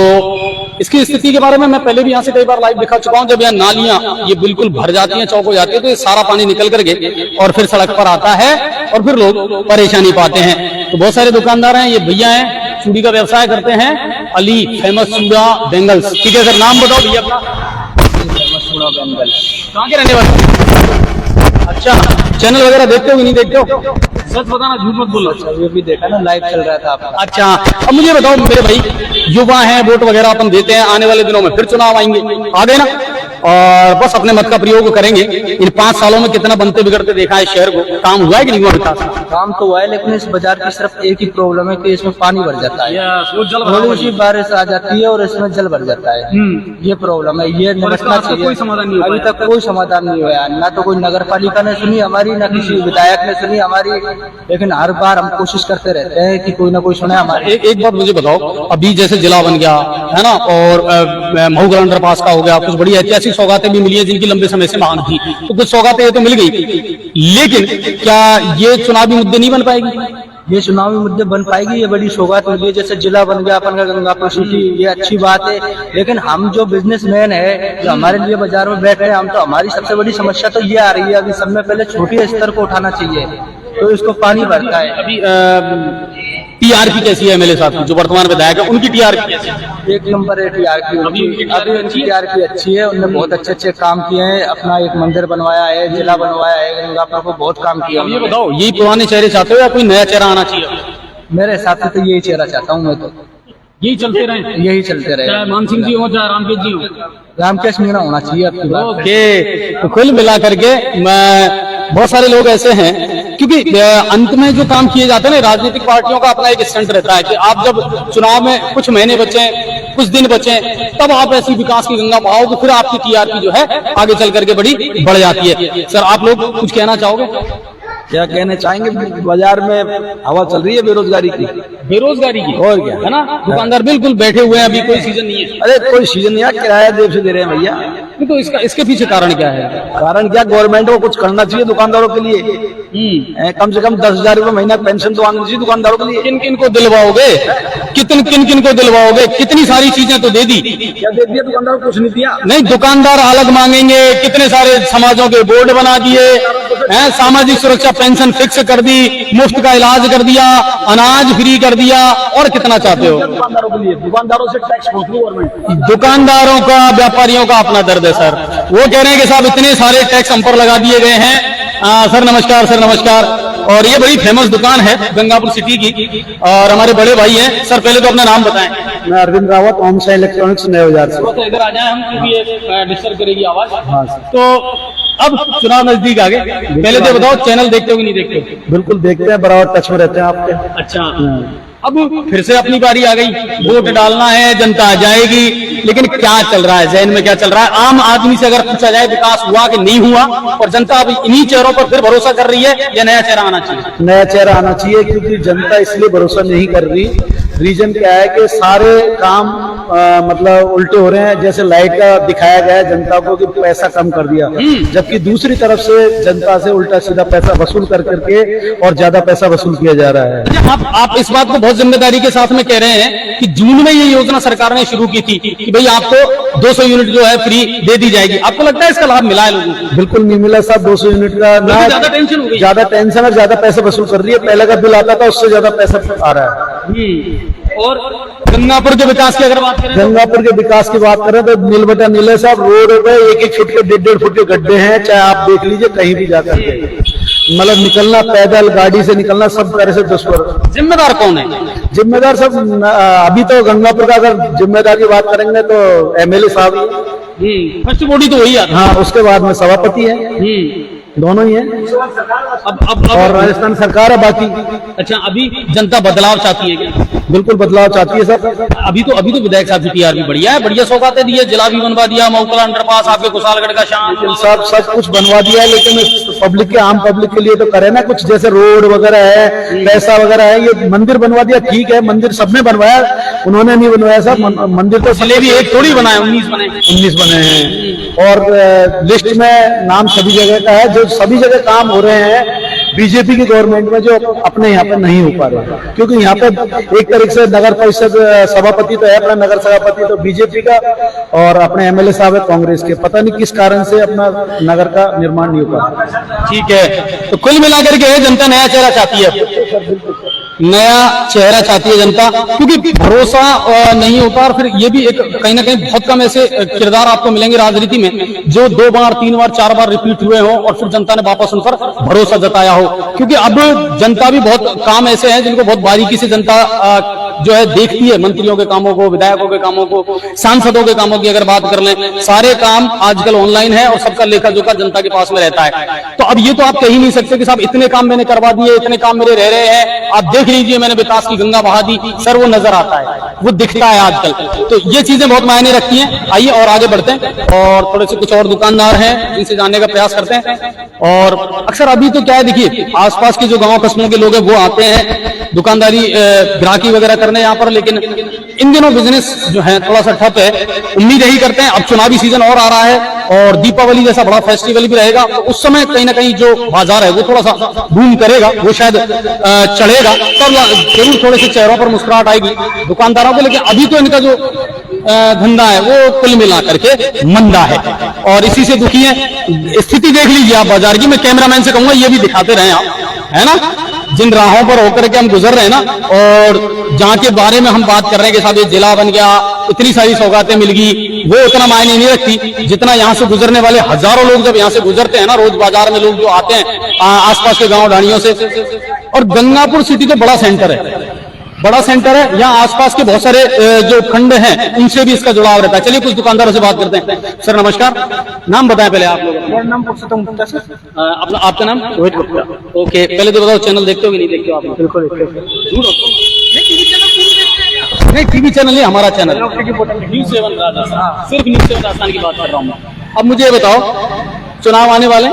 इसकी स्थिति के बारे में मैं पहले भी यहाँ से कई बार लाइव दिखा चुका हूँ। जब यहाँ नालियां ये बिल्कुल भर जाती हैं, चौक हो जाती है, तो ये सारा पानी निकल करके और फिर सड़क पर आता है और फिर लोग परेशानी पाते हैं। तो बहुत सारे दुकानदार हैं, ये भैया हैं, चूड़ी का व्यवसाय करते हैं, अली फेमस चूड़ा बेंगल्स। ठीक है सर, नाम बताओ भैया अपना। फेमस चूड़ा बेंगल्स। कहाँ के रहने वाले? अच्छा, चैनल वगैरह देखते हो कि नहीं देखते हो? सच बताना, झूठ मत बोलो। अच्छा, ये भी देखा ना, लाइव चल रहा था आपका। अच्छा, अब मुझे बताओ मेरे भाई, युवा हैं, वोट वगैरह अपन देते हैं, आने वाले दिनों में फिर चुनाव आएंगे, आ गए ना, और बस अपने मत का प्रयोग करेंगे। इन 5 सालों में कितना बनते बिगड़ते देखा है शहर को, काम हुआ है कि नहीं हुआ विकास? काम तो हुआ है, लेकिन इस बाजार की सिर्फ एक ही प्रॉब्लम है कि इसमें पानी भर जाता है, थोड़ी सी बारिश आ जाती है और इसमें जल भर जाता है। ये प्रॉब्लम है, ये निपटना चाहिए। कोई समाधान नहीं, अभी तक कोई समाधान नहीं हुआ, ना तो कोई नगर पालिका ने सुनी हमारी, ना किसी विधायक ने सुनी हमारी, लेकिन हर बार हम कोशिश करते रहते हैं कि कोई ना कोई सुने हमारी। एक बात मुझे बताओ, अभी जैसे जिला बन गया है ना, और महू अंडर पास का हो गया, कुछ बड़ी ऐतिहासिक सौगातें भी मिली है जिनकी लंबे समय से मांग थी, तो कुछ सौगातें तो मिल गई, लेकिन क्या ये चुनावी मुद्दे नहीं बन पाएगी? ये चुनावी मुद्दे बन पाएगी, ये बड़ी सौगात मिली है। जैसे जिला बन गया अपन का गंगापुर सिटी, ये अच्छी बात है, लेकिन हम जो बिजनेसमैन है, जो हमारे लिए बाजार में बैठ रहे हैं, हम तो हमारी सबसे बड़ी समस्या तो ये आ रही है, अभी सब में पहले छोटे स्तर को उठाना चाहिए, तो इसको पानी भरता है। अभी टीआरपी कैसी है एमएलए साहब की, जो वर्तमान विधायक है, उनकी टीआरपी कैसी है? एक नंबर है टीआरपी। अभी उनकी टीआरपी अच्छी है, उन्होंने बहुत अच्छे अच्छे काम किए हैं, अपना एक मंदिर बनवाया है, जिला बनवाया है, गंगापुर को बहुत काम किया। ये बताओ, यही पुराने चेहरे चाहते हो या कोई नया चेहरा आना चाहिए? मेरे हिसाब से तो यही चेहरा चाहता हूँ मैं, तो यही चलते रहे, यही चलते रहे, चाहे मान सिंह जी हो चाहे रामकेश जी हो, रामकेश मीणा होना चाहिए आपकी बात। ओके, तो कुल मिला करके मैं बहुत सारे लोग ऐसे हैं, क्योंकि अंत में जो काम किए जाते हैं ना, राजनीतिक पार्टियों का अपना एक स्टंट रहता है कि आप जब चुनाव में कुछ महीने बचे, कुछ दिन बचे, तब आप ऐसी विकास की गंगा बहाओगे, फिर आपकी टीआरपी जो है आगे चल करके बड़ी बढ़ जाती है। सर, आप लोग कुछ कहना चाहोगे? क्या कहने चाहेंगे, बाजार में हवा चल रही है बेरोजगारी की। बेरोजगारी की, और क्या है ना, दुकानदार बिल्कुल बैठे हुए हैं, अभी कोई सीजन नहीं है। अरे कोई सीजन नहीं है, किराया देर से दे रहे हैं भैया। तो इसके पीछे कारण क्या है? कारण क्या, गवर्नमेंट को कुछ करना चाहिए दुकानदारों के लिए। कम से कम 10,000 रुपए महीना पेंशन तो आनी चाहिए दुकानदारों के लिए। किन किन को दिलवाओगे, किन किन को दिलवाओगे? कितनी सारी चीजें तो दे दी, क्या दे दिया दुकानदारों को? कुछ नहीं दिया। नहीं, दुकानदार अलग मांगेंगे, कितने सारे समाजों के बोर्ड बना दिए हैं, सामाजिक सुरक्षा पेंशन फिक्स कर दी, मुफ्त का इलाज कर दिया, अनाज फ्री कर दिया, और कितना चाहते हो? दुकानदारों के लिए, दुकानदारों से टैक्स गवर्नमेंट। दुकानदारों का, व्यापारियों का अपना दर्द है सर। वो कह रहे हैं कि साहब इतने सारे टैक्स हम पर लगा दिए गए हैं। सर नमस्कार, सर नमस्कार। और ये बड़ी फेमस दुकान है गंगापुर सिटी की, और हमारे बड़े भाई हैं। सर पहले तो अपना नाम बताएं। मैं अरविंद रावत, ओमसा इलेक्ट्रॉनिक्स नए बाजार से। तो इधर आ जाए हम, क्योंकि ये डिस्टर्ब करेगी आवाज। तो अब चुनाव नजदीक आ गए, पहले तो बताओ चैनल देखते हो कि नहीं देखते हो? बिल्कुल देखते हैं, बराबर टच में रहते हैं आपके। अच्छा, अब फिर से अपनी बारी आ गई, वोट डालना है, जनता आ जाएगी, लेकिन क्या चल रहा है जहन में, क्या चल रहा है? आम आदमी से अगर पूछा जाए विकास हुआ कि नहीं हुआ, और जनता अब इन्हीं चेहरों पर फिर भरोसा कर रही है या नया चेहरा आना चाहिए? नया चेहरा आना चाहिए, क्योंकि जनता इसलिए भरोसा नहीं कर रही। रीजन क्या है कि सारे काम मतलब उल्टे हो रहे हैं। जैसे लाइट का दिखाया गया है जनता को कि पैसा कम कर दिया, जबकि दूसरी तरफ से जनता से उल्टा सीधा पैसा वसूल कर करके और ज्यादा पैसा वसूल किया जा रहा है। आप इस बात को बहुत जिम्मेदारी के साथ में कह रहे हैं कि जून में ये योजना सरकार ने शुरू की थी कि भाई आपको 200 यूनिट जो है फ्री दे दी जाएगी। आपको लगता है इसका लाभ मिला है लोगों को? बिल्कुल नहीं मिला साहब। 200 यूनिट का ना, ज्यादा टेंशन हो गई, ज्यादा टेंशन और ज्यादा पैसा वसूल कर रही है। पहले का बिल आता था उससे ज्यादा पैसा आ रहा है। और गंगापुर के विकास की अगर बात करें, गंगापुर के विकास की बात करें तो नील बटा नीले साहब, रोड पे 1-1 फुट के 1.5 फुट के गड्ढे हैं। चाहे आप देख लीजिए कहीं भी जाकर के, मतलब निकलना, पैदल गाड़ी से निकलना सब तरह से दुष्कर। जिम्मेदार कौन है? जिम्मेदार सब अभी तो गंगापुर का अगर जिम्मेदार की बात करेंगे तो एमएलए साहब ही, फर्स्ट बॉडी तो वही आता है। हाँ, उसके बाद में सभापति है, दोनों ही हैं। अब और राजस्थान सरकार है बाकी। अच्छा, अभी जनता बदलाव चाहती है क्या? बिल्कुल बदलाव चाहती है सर। अभी तो विधायक साहब की टीआर भी बढ़िया है, बढ़िया सौगातें दी है, जिला भी बनवा दिया, मऊकला अंडरपास, आपके कुशालगढ़ का शान, सब कुछ बनवा दिया है, लेकिन पब्लिक के, आम पब्लिक के लिए तो करे ना कुछ। जैसे रोड वगैरह है, पैसा वगैरह है, ये मंदिर बनवा दिया, ठीक है, मंदिर सबने बनवाया, उन्होंने नहीं बनवाया साहब। मंदिर तो जिले भी एक थोड़ी बनाए, 19 बने हैं। और लिस्ट में नाम सभी जगह का है, जो सभी जगह काम हो रहे हैं बीजेपी की गवर्नमेंट में, जो अपने यहाँ पे नहीं हो पा रहे हैं। क्योंकि यहाँ पे एक तरीके से नगर परिषद सभापति तो है, अपना नगर सभापति तो बीजेपी का, और अपने एमएलए साहब है कांग्रेस के। पता नहीं किस कारण से अपना नगर का निर्माण नहीं हो पा रहा। ठीक है, तो कुल मिलाकर के जनता नया चेहरा चाहती है, नया चेहरा चाहती है जनता, क्योंकि भरोसा नहीं होता। और फिर ये भी एक कहीं ना कहीं बहुत कम ऐसे किरदार आपको मिलेंगे राजनीति में जो 2 बार 3 बार 4 बार रिपीट हुए हो और फिर जनता ने वापस उन पर भरोसा जताया हो। क्योंकि अब जनता भी बहुत काम ऐसे हैं जिनको बहुत बारीकी से जनता जो है देखती है, मंत्रियों के कामों को, विधायकों के कामों को, सांसदों के कामों की अगर बात कर लें, सारे काम आजकल ऑनलाइन है और सबका लेखा जोखा जनता के पास में रहता है। तो अब ये तो आप कह ही नहीं सकते कि साहब इतने काम मैंने करवा दिए, इतने काम मेरे रह रहे हैं, आप देख लीजिए मैंने विकास की गंगा बहा दी। सर वो नजर आता है, वो दिखता है आजकल। तो ये चीजें बहुत मायने रखती हैं। आइए और आगे बढ़ते हैं और थोड़े से कुछ और दुकानदार हैं जिनसे जानने का प्रयास करते हैं। और अक्सर अभी तो क्या है, देखिए आसपास के जो गांव कस्बों के लोग हैं वो आते हैं दुकानदारी ग्राहकी वगैरह करने यहाँ पर, लेकिन इन दिनों बिजनेस जो है थोड़ा सा ठप है। उम्मीद यही करते हैं, अब चुनावी सीजन और आ रहा है और दीपावली जैसा बड़ा फेस्टिवल भी रहेगा, तो उस समय कहीं ना कहीं जो बाजार है वो थोड़ा सा बूम करेगा, वो शायद चढ़ेगा, तब जरूर थोड़े से चेहरों पर मुस्कुराहट आएगी दुकानदारों को। लेकिन अभी तो इनका जो धंधा है वो कुल मिला करके मंदा है और इसी से दुखी है। स्थिति देख लीजिए आप बाजार की। मैं कैमरामैन से कहूंगा ये भी दिखाते रहे आप, है ना, जिन राहों पर होकर के हम गुजर रहे हैं ना, और जहां के बारे में हम बात कर रहे हैं कि साहब ये जिला बन गया, इतनी सारी सौगातें मिल गई, वो उतना मायने नहीं रखती जितना यहाँ से गुजरने वाले हजारों लोग जब यहाँ से गुजरते हैं ना, रोज बाजार में लोग जो आते हैं आसपास के गांव ढाणियों से। और गंगापुर सिटी तो बड़ा सेंटर है, बड़ा सेंटर है, यहाँ आसपास के बहुत सारे जो खंड हैं उनसे भी इसका जुड़ाव रहता है। चलिए कुछ दुकानदारों से बात करते हैं। सर नमस्कार, नाम बताएं पहले आप लोग। मेरा नाम पुरुषोत्तम गुप्ता सर। अपना आपका नाम? रोहित गुप्ता। ओके, पहले तो बताओ चैनल देखते हो कि नहीं देखते हो आप? बिल्कुल नहीं, टीवी चैनल नहीं, हमारा चैनल न्यूज़ 7 राजस्थान, सिर्फ न्यूज़ 7 राजस्थान की बात कर रहा हूँ। अब मुझे ये बताओ, चुनाव आने वाले,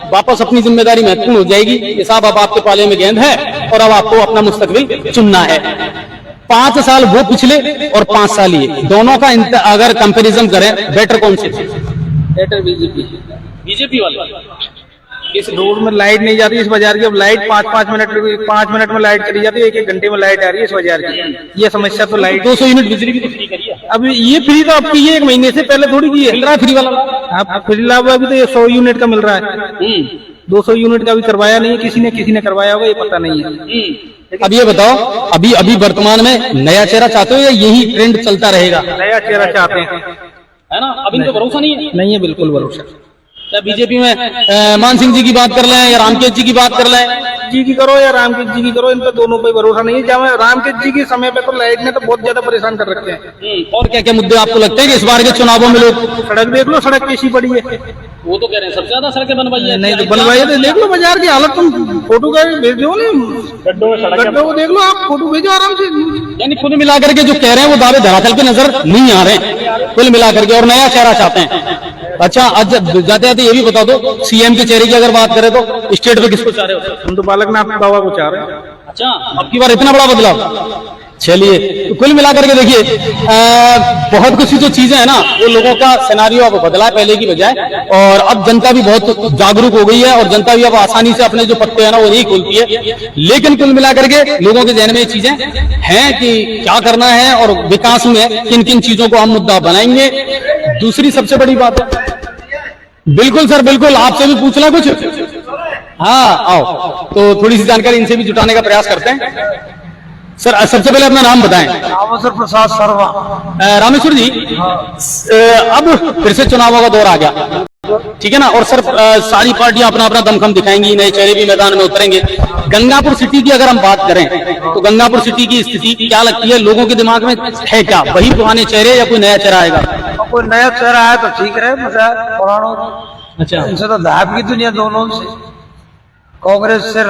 वापस अपनी जिम्मेदारी महत्वपूर्ण हो जाएगी कि साहब अब आपके पाले में गेंद है और अब आपको अपना मुस्तकबिल चुनना है। 5 साल वो पिछले और 5 साल ये, दोनों का अगर कंपैरिजन करें, बेटर कौन से? बेटर बीजेपी वाले। इस रोड में लाइट नहीं जाती इस बाजार की। अब लाइट 5 मिनट में लाइट चली जाती है, 1 घंटे में लाइट आ रही है इस बाजार की। ये समस्या तो लाइट। 200 यूनिट बिजली भी तो फ्री करी है। अब ये फ्री तो आपकी ये 1 महीने से पहले थोड़ी की है। मिल रहा है फ्री वाला? आप फ्री लाभ अभी तो ये 100 यूनिट का मिल रहा है। 200 यूनिट का भी करवाया नहीं है किसी ने करवाया होगा, ये पता नहीं है। अब ये बताओ, अभी वर्तमान में नया चेहरा चाहते हो या यही ट्रेंड चलता रहेगा? नया चेहरा चाहते हैं, है ना। अब इनको भरोसा नहीं है? नहीं है, बिल्कुल भरोसा। क्या बीजेपी में मान सिंह जी की बात कर लें या रामकेश जी की बात कर लें? जी की करो या रामकेश जी की करो, इन पे दोनों पे भरोसा नहीं है। जब रामकेश जी के समय पे तो लाइट ने तो बहुत ज्यादा परेशान कर रखे हैं। और क्या क्या मुद्दे आपको लगते हैं कि इस बार के चुनावों में लोग? सड़क देख लो, सड़क कैसी पड़ी है। वो तो कह रहे हैं सबसे ज्यादा सड़कें बनवाई है। नहीं तो बनवाइए तो देख लो बाजार की हालत, तुम फोटो का भेज दो नहीं, गड्ढों को देख लो, आप फोटो भेजो आराम से। यानी कुल मिलाकर के जो कह रहे हैं वो दावे धरातल पे नजर नहीं आ रहे हैं कुल मिलाकर के, और नया चेहरा चाहते हैं। अच्छा, आज जाते जाते ये भी बता दो, सीएम के चेहरे की अगर बात करें तो स्टेट पे किसको चाह रहे हो? हम तो बालकनाथ बाबा को चाह रहे हैं। अच्छा, अब की बार इतना बड़ा बदलाव। चलिए, तो कुल मिलाकर के देखिए बहुत कुछ जो चीजें है ना, वो लोगों का सिनारियो अब बदला है पहले की बजाय, और अब जनता भी बहुत जागरूक हो गई है और जनता भी अब आसानी से अपने जो पत्ते हैं ना वो नहीं खोलती है। लेकिन कुल मिलाकर के लोगों के जहन में ये चीजें हैं कि क्या करना है और विकास में किन किन चीजों को हम मुद्दा बनाएंगे। दूसरी सबसे बड़ी बात है, बिल्कुल सर बिल्कुल, आपसे भी पूछना कुछ? हाँ आओ, तो थोड़ी सी जानकारी इनसे भी जुटाने का प्रयास करते हैं। सर सबसे पहले अपना नाम बताएं। रामेश्वर प्रसाद शर्मा। रामेश्वर जी, अब फिर से चुनावों का दौर आ गया, ठीक है ना, और सर सारी पार्टियां अपना अपना दमखम दिखाएंगी, नए चेहरे भी मैदान में उतरेंगे। गंगापुर सिटी की अगर हम बात करें तो गंगापुर सिटी की स्थिति क्या लगती है? लोगों के दिमाग में है क्या, वही पुराने चेहरे या कोई नया चेहरा आएगा? कोई नया चेहरा है तो ठीक रहे, मजा पुरानों। अच्छा, इनसे तो धाप की दुनिया दोनों से, कांग्रेस से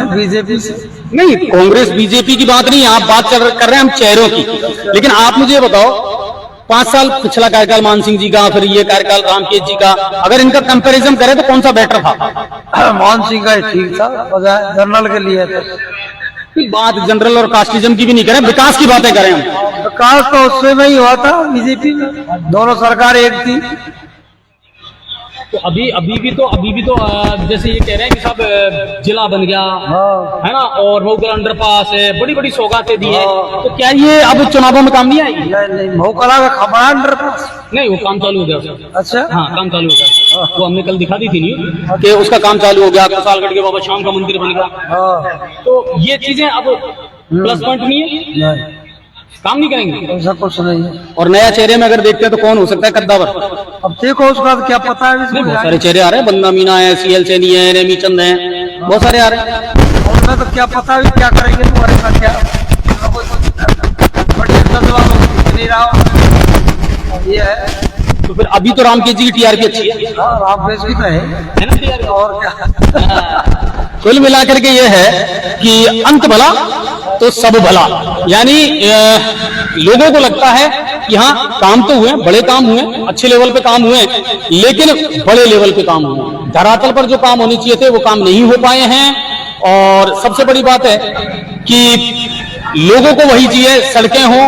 बीजेपी से। नहीं, कांग्रेस बीजेपी की बात नहीं, आप बात कर रहे हैं हम चेहरों की। लेकिन आप मुझे बताओ, 5 साल पिछला कार्यकाल मान सिंह जी का, फिर ये कार्यकाल रामकेश जी का, अगर इनका कंपैरिजन करें तो कौन सा बेटर था? मान सिंह का ठीक था, जनरल के लिए था। बात जनरल और कास्टिज्म की भी नहीं करें, विकास की बातें करें हम। विकास तो उससे में ही हुआ था बीजेपी में, दोनों सरकार एक थी। तो अभी भी तो जैसे ये कह रहे हैं कि साहब जिला बन गया है ना, और मोगरा अंडरपास है, बड़ी बड़ी सौगातें दी है, तो क्या ये अब चुनावों में काम नहीं आएगी? नहीं, मोकला का खबरा अंडरपास नहीं, वो काम चालू हो गया। अच्छा, हाँ, काम चालू हो गया, वो हमने कल दिखा दी थी न्यूज कि उसका काम चालू हो गया। कुशालगढ़ के बाबा शाम का मंदिर बन गया, तो ये चीजें अब प्लस पॉइंट नहीं है, काम नहीं करेंगे, ऐसा कुछ नहीं है। और नया चेहरे में अगर देखते हैं तो कौन हो सकता है कद्दावर? अब देखो उसका क्या पता है। बहुत सारे चेहरे आ रहे हैं, बंदा मीना है, सीएल सैनी है, रेमी चंद है, बहुत सारे आ रहे हैं। उनमें तो क्या पता है क्या करेंगे तुम्हारे साथ, क्या नहीं रहा ये है। तो फिर अभी तो रामकेश जी की टीआरपी अच्छी है, रामकेश की तो है ना टीआरपी? और क्या। कुल मिलाकर के ये है कि अंत भला तो सब भला, यानी लोगों को लगता है कि हाँ काम तो हुए, बड़े काम हुए, अच्छे लेवल पे काम हुए, लेकिन बड़े लेवल पे काम हुए, धरातल पर जो काम होने चाहिए थे वो काम नहीं हो पाए हैं। और सबसे बड़ी बात है कि लोगों को वही चाहिए, सड़कें हों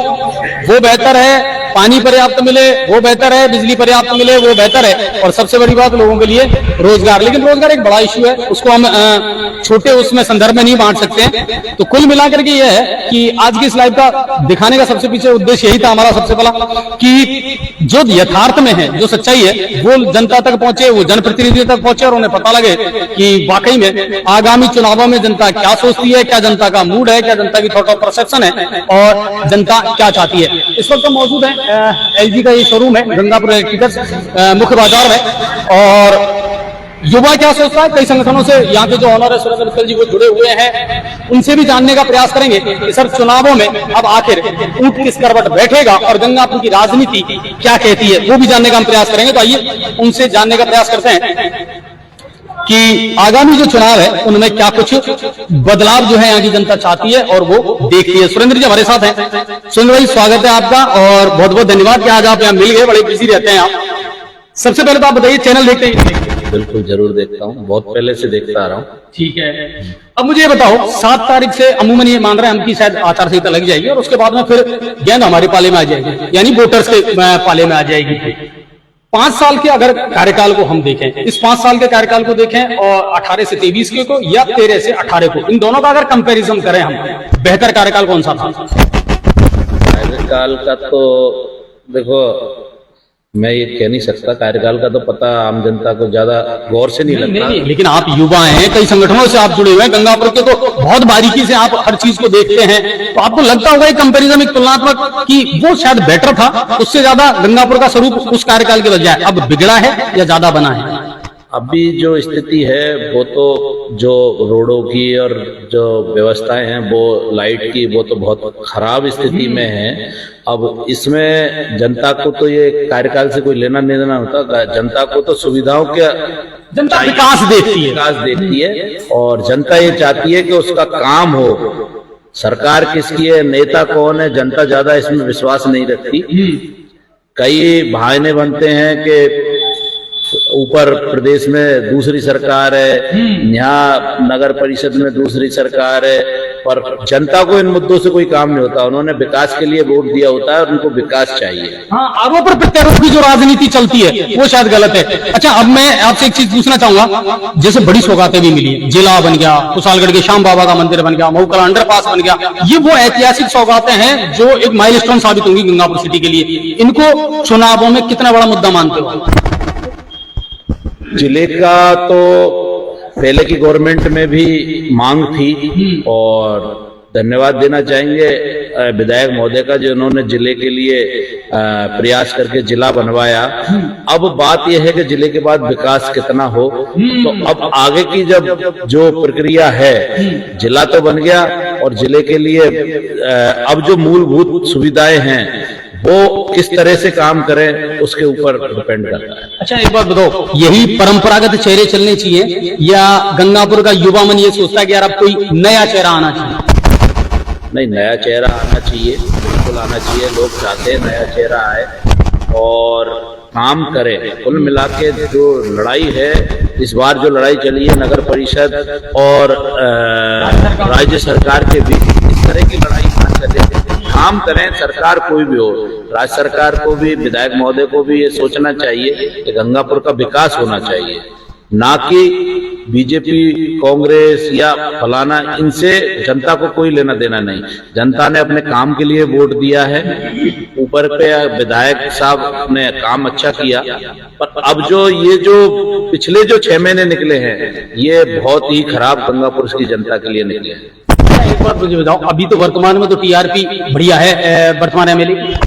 वो बेहतर है, पानी पर्याप्त मिले वो बेहतर है, बिजली पर्याप्त मिले वो बेहतर है, और सबसे बड़ी बात लोगों के लिए रोजगार। लेकिन रोजगार एक बड़ा इश्यू है, उसको हम छोटे उसमें संदर्भ में नहीं बांट सकते हैं। तो कुल मिलाकर के ये है कि आज की स्लाइड का दिखाने का सबसे पीछे उद्देश्य यही था हमारा सबसे पहला, कि जो यथार्थ में है, जो सच्चाई है वो जनता तक पहुंचे, वो जनप्रतिनिधियों तक पहुंचे, और उन्हें पता लगे कि वाकई में आगामी चुनावों में जनता क्या सोचती है, क्या जनता का मूड है, क्या जनता की थॉट ऑफ परसेप्शन है, और जनता क्या चाहती है। इस वक्त हम मौजूद है एलजी का ये शोरूम है गंगापुर इलेक्ट्रिकल्स मुख्य बाजार में, और युवा क्या सोचता है, कई संगठनों से यहाँ के जो ऑनर है सुरेंद्र मित्तल जी वो जुड़े हुए हैं, उनसे भी जानने का प्रयास करेंगे कि सर चुनावों में अब आखिर ऊंट किस करवट बैठेगा और गंगापुर की राजनीति क्या कहती है, वो भी जानने का हम प्रयास करेंगे। तो आइए उनसे जानने का प्रयास करते हैं कि आगामी जो चुनाव है उनमें क्या कुछ बदलाव जो है यहाँ की जनता चाहती है और वो देखती है। सुरेंद्र जी हमारे साथ हैं। सुरेंद्र भाई स्वागत है आपका, और बहुत बहुत धन्यवाद कि आज आप यहाँ मिल गए, बड़े बिजी रहते हैं आप। सबसे पहले तो आप बताइए, चैनल देखते हैं? बिल्कुल जरूर देखता हूँ, बहुत पहले से देखता आ रहा हूँ। ठीक है, अब मुझे ये बताओ, 7 तारीख से अमूमन ये मान रहे हैं हम कि शायद आचार संहिता लग जाएगी और उसके बाद में फिर गेंद हमारे पाले में आ जाएगी, यानी वोटर्स के पाले में आ जाएगी। 5 साल के अगर कार्यकाल को हम देखें, इस 5 साल के कार्यकाल को देखें और 18 से 23 के को या 13 से 18 को, इन दोनों का अगर कंपैरिजन करें हम, बेहतर कार्यकाल कौन सा था? कार्यकाल का तो देखो मैं ये कह नहीं सकता, कार्यकाल का तो पता आम जनता को ज्यादा गौर से नहीं लगता। नहीं, लेकिन आप युवा हैं, कई संगठनों से आप जुड़े हुए हैं, गंगापुर के तो बहुत बारीकी से आप हर चीज को देखते हैं, तो आपको लगता होगा एक कंपैरिजन, एक तुलनात्मक कि वो शायद बेटर था, उससे ज्यादा गंगापुर का स्वरूप उस कार्यकाल के बजाय अब बिगड़ा है या ज्यादा बना है? अभी जो स्थिति है वो तो जो रोडों की और जो व्यवस्थाएं हैं वो लाइट की वो तो बहुत खराब स्थिति में है। अब इसमें जनता को तो ये कार्यकाल से कोई लेना देना होता, जनता को तो सुविधाओं के जनता विकास देखती है और जनता ये चाहती है कि उसका काम हो। सरकार किसकी है, नेता कौन है, जनता ज्यादा इसमें विश्वास नहीं रखती। कई बहाने बनते हैं कि ऊपर प्रदेश में दूसरी सरकार है, यहाँ नगर परिषद में दूसरी सरकार है, पर जनता को इन मुद्दों से कोई काम नहीं होता। उन्होंने विकास के लिए वोट दिया होता है और उनको विकास चाहिए। हाँ, आरोप और प्रत्यारोप की जो राजनीति चलती है वो शायद गलत है। अच्छा, अब मैं आपसे एक चीज पूछना चाहूंगा, जैसे बड़ी सौगातें भी मिली है, जिला बन गया, कुशालगढ़ के श्याम बाबा का मंदिर बन गया, महू कला अंडरपास बन गया, ये वो ऐतिहासिक सौगातें हैं जो एक माइलस्टोन साबित होंगी गंगापुर सिटी के लिए। इनको चुनावों में कितना बड़ा मुद्दा मानते हो? जिले का तो पहले की गवर्नमेंट में भी मांग थी और धन्यवाद देना चाहेंगे विधायक महोदय का जिन्होंने जिले के लिए प्रयास करके जिला बनवाया। अब बात यह है कि जिले के बाद विकास कितना हो, तो अब आगे की जब जो प्रक्रिया है, जिला तो बन गया और जिले के लिए अब जो मूलभूत सुविधाएं हैं वो किस तरह से काम करें उसके ऊपर डिपेंड करता है। अच्छा, एक बात बताओ, यही परंपरागत चेहरे चलने चाहिए या गंगापुर का युवा मन ये सोचता है कि यार अब कोई नया चेहरा आना चाहिए? नहीं, नया चेहरा आना चाहिए, बिल्कुल आना चाहिए। लोग चाहते हैं नया चेहरा आए और काम करे। कुल मिला के जो लड़ाई है इस बार, जो लड़ाई चली है नगर परिषद और राज्य सरकार के बीच, इस तरह की लड़ाई ना चले, काम करें। सरकार कोई भी हो, राज्य सरकार को भी, विधायक महोदय को भी ये सोचना चाहिए कि गंगापुर का विकास होना चाहिए, ना कि बीजेपी, कांग्रेस या फलाना, इनसे जनता को कोई लेना देना नहीं। जनता ने अपने काम के लिए वोट दिया है, ऊपर पे विधायक साहब ने काम अच्छा किया, पर अब जो ये जो पिछले जो 6 महीने निकले हैं ये बहुत ही खराब गंगापुर की जनता के लिए निकले हैं। एक बात मुझे बताओ, अभी तो वर्तमान में तो टीआरपी बढ़िया है, वर्तमान एमएलए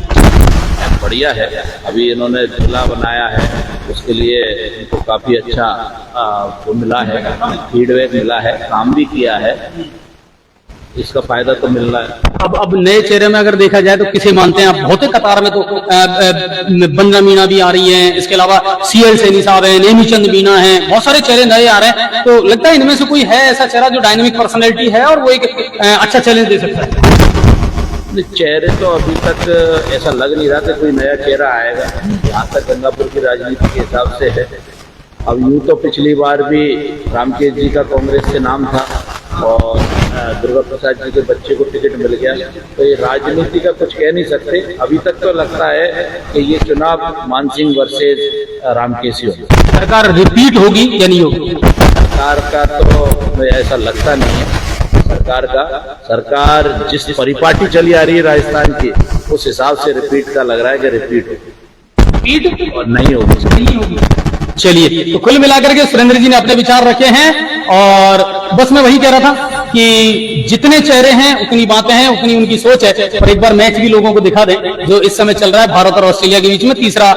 बढ़िया है। अभी इन्होंने जिला बनाया है, उसके लिए इनको काफी अच्छा वो मिला है, फीडबैक मिला है, काम भी किया है, इसका फायदा तो मिल रहा है। अब नए चेहरे में अगर देखा जाए तो किसे मानते हैं आप? बहुत कतार में तो बंदना मीणा भी आ रही है, इसके अलावा सीएल सैनी साहब है, नेमीचंद मीणा है, बहुत सारे चेहरे नए आ रहे हैं। तो लगता है इनमें से कोई है ऐसा चेहरा जो डायनेमिक पर्सनैलिटी है और वो एक अच्छा चैलेंज दे सकता है? चेहरे तो अभी तक ऐसा लग नहीं रहा कि कोई नया चेहरा आएगा, यहाँ तक गंगापुर की राजनीति के हिसाब से है। अब यूं तो पिछली बार भी रामकेश जी का कांग्रेस से नाम था और दुर्गा प्रसाद जी के बच्चे को टिकट मिल गया, तो ये राजनीति का कुछ कह नहीं सकते। अभी तक तो लगता है कि ये चुनाव मानसिंह वर्सेस रामकेश होगा। सरकार रिपीट होगी या नहीं होगी? सरकार का तो ऐसा लगता नहीं है। सरकार जिस परिपाटी चली आ रही है राजस्थान की, उस हिसाब से रिपीट का लग रहा है कि रिपीट और नहीं होगी। चलिए, तो कुल मिलाकर के सुरेंद्र जी ने अपने विचार रखे हैं और बस मैं वही कह रहा था कि जितने चेहरे हैं उतनी बातें हैं, उतनी उनकी सोच है। पर एक बार मैच भी लोगों को दिखा दें जो इस समय चल रहा है भारत और ऑस्ट्रेलिया के बीच में, तीसरा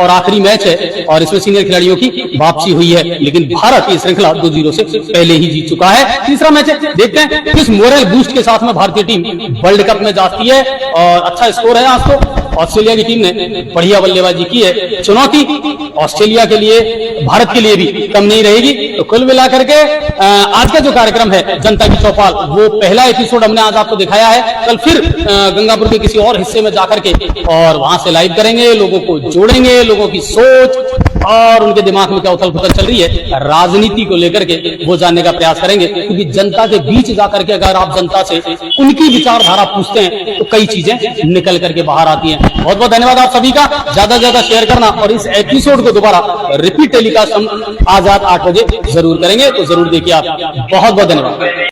और आखिरी मैच है और इसमें सीनियर खिलाड़ियों की वापसी हुई है, लेकिन भारत ये श्रृंखला 2-0 से पहले ही जीत चुका है। तीसरा मैच है, देखते हैं किस मोरल बूस्ट के साथ में भारतीय टीम वर्ल्ड कप में जाती है और अच्छा स्कोर है। आज तो ऑस्ट्रेलिया की टीम ने बढ़िया बल्लेबाजी की है। चुनौती ऑस्ट्रेलिया के लिए, भारत के लिए भी कम नहीं रहेगी। तो कुल मिलाकर के आज का जो कार्यक्रम है जनता की चौपाल, वो पहला एपिसोड हमने आज आपको दिखाया है। कल फिर गंगापुर के किसी और हिस्से में जाकर के और वहां से लाइव करेंगे, लोगों को जोड़ेंगे, लोगों की सोच और उनके दिमाग में क्या उथल पुथल चल रही है राजनीति को लेकर के, वो जानने का प्रयास करेंगे। क्योंकि जनता के बीच जाकर के अगर आप जनता से उनकी विचारधारा पूछते हैं तो कई चीजें निकल करके बाहर आती हैं। बहुत बहुत धन्यवाद आप सभी का, ज्यादा से ज्यादा शेयर करना और इस एपिसोड को दोबारा रिपीट टेलीकास्ट हम आज रात 8 बजे जरूर करेंगे, तो जरूर देखिए आप। बहुत बहुत धन्यवाद।